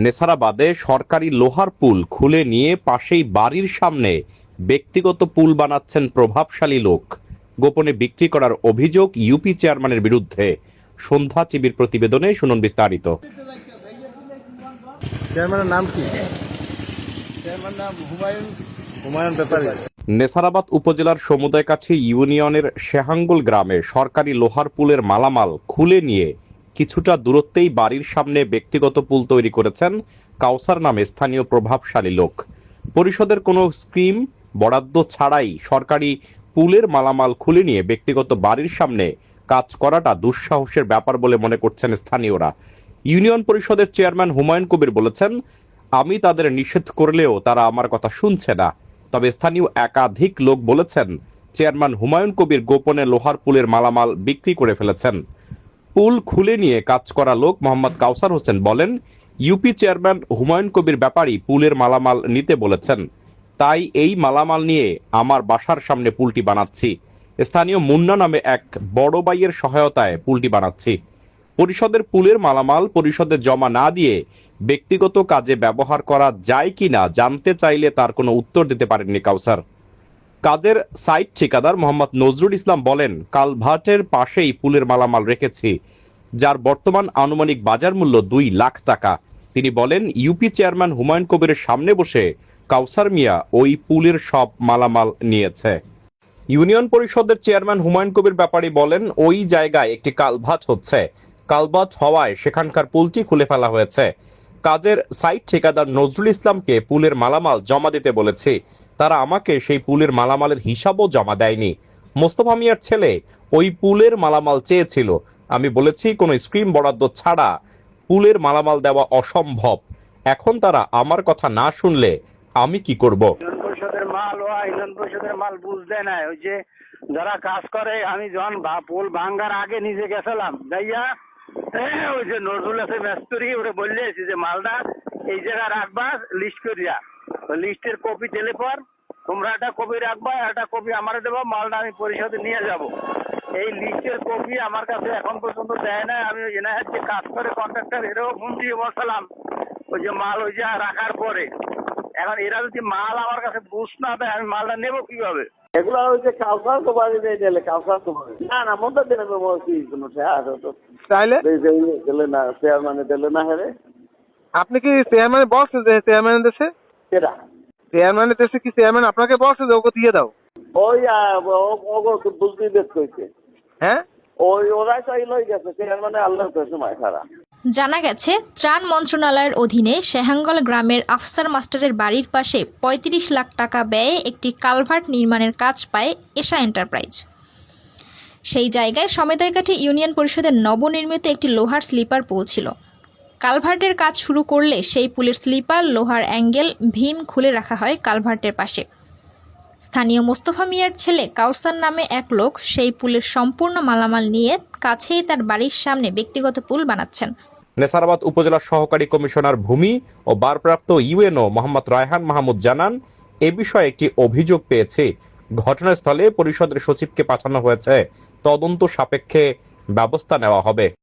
নেসারাবাদে সরকারি লোহার পুল খুলে নিয়ে পাশেই বাড়ির সামনে ব্যক্তিগত পুল বানাচ্ছেন প্রভাবশালী লোক। গোপনে বিক্রি করার অভিযোগ ইউপি চেয়ারম্যানের বিরুদ্ধে। সন্ধ্যা টিভির প্রতিবেদনে শুনুন বিস্তারিত। চেয়ারম্যানের নাম কি? চেয়ারম্যানের নাম হুমায়ুন ব্যাপারী। নেসারাবাদ উপজেলার সমুদয়কাছি ইউনিয়নের শেহাঙ্গুল গ্রামে সরকারি লোহার পুলের মালামাল খুলে নিয়ে কিছুটা দূরত্বেই বাড়ির সামনে ব্যক্তিগত পুল তৈরি করেছেন কাউসার নামে স্থানীয় প্রভাবশালী লোক। পরিষদের কোনো স্কিম বরাদ্দ ছাড়াই সরকারি পুলের মালামাল খুলে নিয়ে ব্যক্তিগত বাড়ির সামনে কাজ করাটা দুঃসাহসের ব্যাপার বলে মনে করছেন স্থানীয়রা। ইউনিয়ন পরিষদের চেয়ারম্যান হুমায়ুন কবির বলেছেন, আমি তাদের নিষেধ করলেও তারা আমার কথা শুনছে না। তবে স্থানীয় একাধিক লোক বলেছেন, চেয়ারম্যান হুমায়ুন কবির গোপনে লোহার পুলের মালামাল বিক্রি করে ফেলেছেন। পুল খুলে নিয়ে কাজ করা লোক মোহাম্মদ কাউসার হোসেন বলেন, ইউপি চেয়ারম্যান হুমায়ুন কবির ব্যাপারী পুলের মালামাল নিতে বলেছেন, তাই এই মালামাল নিয়ে আমার বাসার সামনে পুলটি বানাচ্ছি। স্থানীয় মুন্না নামে এক বড় ভাইয়ের সহায়তায় পুলটি বানাচ্ছি। পরিষদের পুলের মালামাল পরিষদে জমা না দিয়ে ব্যক্তিগত কাজে ব্যবহার করা যায় কিনা জানতে চাইলে তার কোনো উত্তর দিতে পারেননি কাউসার। কাজের সাইট ঠিকাদার মোহাম্মদ নজরুল ইসলাম বলেন, কালভার্টের পাশেই পুলের মালামাল রেখেছি, যার বর্তমান আনুমানিক বাজার মূল্য 2 লাখ টাকা। তিনি বলেন, ইউপি চেয়ারম্যান হুমায়ুন কবিরের সামনে বসে কাউসার মিয়া ওই পুলের সব মালামাল নিয়েছে। ইউনিয়ন পরিষদের চেয়ারম্যান হুমায়ুন কবির ব্যাপারী বলেন, ওই জায়গায় একটি কালভার্ট হচ্ছে, কালভার্ট হওয়ায় সেখানকার পুলটি খুলে ফেলা হয়েছে। কাজের সাইট ঠিকাদার নজরুল ইসলামকে পুলের মালামাল জমা দিতে বলেছি, তারা আমাকে সেই পুলের মালামালের হিসাবও জমা দেয়নি। মোস্তফা মিয়ার ছেলে ওই পুলের মালামাল চেয়েছিল, আমি বলেছি কোনো স্কিম বরাদ্দ ছাড়া পুলের মালামাল দেওয়া অসম্ভব। এখন তারা আমার কথা না শুনলে আমি কি করব? ইউনিয়ন পরিষদের মাল বুঝতে নাই। ওই যে যারা কাজ করে, আমি যখন পুল ভাঙ্গার আগে নিজে গেছিলাম, যাইয়া ওই যে নজরুল আছে মেস্তরি, ওরা বললেছি যে মালটা এই জায়গায় রাখবা লিস্ট করিয়া, ওই লিস্টের কপি দিলে পর তোমরা একটা কপি রাখবা, একটা কপি আমার দেবো, মালটা আমি পরিষদে নিয়ে যাব। এই লিস্টের কপি আমার কাছে এখন পর্যন্ত দেয় না। আমি এনার যে কাজ করে কন্ট্রাক্টর, এরাও ফোন দিয়ে বসালাম ওই যে মাল ওই যে রাখার পরে। এখন এরা যদি মাল আমার কাছে বুঝ না দেয়, আমি মালটা নেবো কিভাবে? এগুলো হচ্ছে কাউসার তো বাড়ি দিলে কাউসার তো না মধ্যে দিলে কোনো তাইলে দিলে না, চেয়ারম্যানে দিলে না। হ্যাঁ, আপনি কি চেয়ারম্যানের বস? চেয়ারম্যানের দেশে সেটা চেয়ারম্যানের দেশে কি চেয়ারম্যান আপনাকে বস যে ওকে দিয়ে দাও? ওই বুঝতে বেশ কইছে। হ্যাঁ, ওরাই তো লই গেছে চেয়ারম্যানে আল্লাহ সময় খারাপ। জানা গেছে, ত্রাণ মন্ত্রণালয়ের অধীনে শেহাঙ্গল গ্রামের আফসার মাস্টারের বাড়ির পাশে 35 লাখ টাকা ব্যয়ে একটি কালভার্ট নির্মাণের কাজ পায় এশা এন্টারপ্রাইজ। সেই জায়গায় সমুদয়কাঠি ইউনিয়ন পরিষদের নবনির্মিত একটি লোহার স্লিপার পুল ছিল। কালভার্টের কাজ শুরু করলে সেই পুলের স্লিপার, লোহার অ্যাঙ্গেল, ভীম খুলে রাখা হয় কালভার্টের পাশে। স্থানীয় মোস্তফা মিয়ার ছেলে কাউসার নামে এক লোক সেই পুলের সম্পূর্ণ মালামাল নিয়ে কাছেই তার বাড়ির সামনে ব্যক্তিগত পুল বানাচ্ছেন। নেসারাবাদ উপজেলার সহকারী কমিশনার ভূমি ও ভারপ্রাপ্ত ইউএনও মোহাম্মদ রায়হান মাহমুদ জানান, এ বিষয়ে একটি অভিযোগ পেয়েছে। ঘটনাস্থলে পরিষদের সচিবকে পাঠানো হয়েছে, তদন্ত সাপেক্ষে ব্যবস্থা নেওয়া হবে।